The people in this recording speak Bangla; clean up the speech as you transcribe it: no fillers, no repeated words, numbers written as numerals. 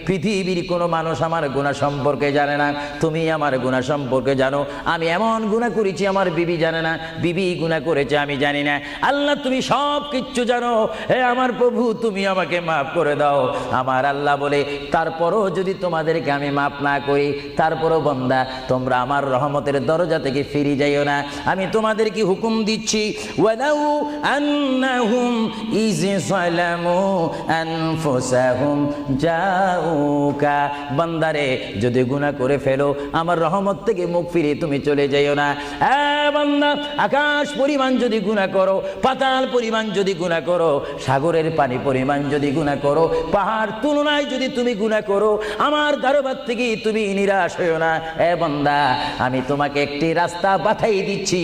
পৃথিবীর কোনো মানুষ আমার গুনাহ সম্পর্কে জানে না, তুমি আমার গুনাহ সম্পর্কে জানো। আমি এমন গুনাহ করেছি আমার বিবি জানে না, বিবি গুনাহ করেছে আমি জানি না। আল্লাহ তুমি সব কিচ্ছু জানো, হে আমার প্রভু তুমি আমাকে মাফ করে দাও। আমার আল্লাহ বলে, তারপরও যদি তোমাদেরকে আমি মাফ না করি, তারপরও বান্দা তোমরা আমার রহমতের দরজা থেকে ফিরে যাইও না। আমি তোমাদেরকে হুকুম দিচ্ছি, ওয়ালাউ আন্নাহুম ইয যালামু আনফুসাহুম জাউকা, বান্দারে যদি গুনাহ করে ফেলো আমার রহমত থেকে মুখ ফিরিয়ে তুমি চলে যাইও না। বান্দা, আকাশ পরিমাণ যদি গুনাহ করো, পাতাল পরিমাণ যদি গুনাহ করো, সাগরের পানি পরিমাণ যদি গুনাহ করো, পাহাড় তুলনায় যদি তুমি গুনাহ করো, আমার দরবার থেকে তুমি নিরাশ হইও না। বান্দা, আমি তোমাকে একটি রাস্তা বাতাই দিচ্ছি।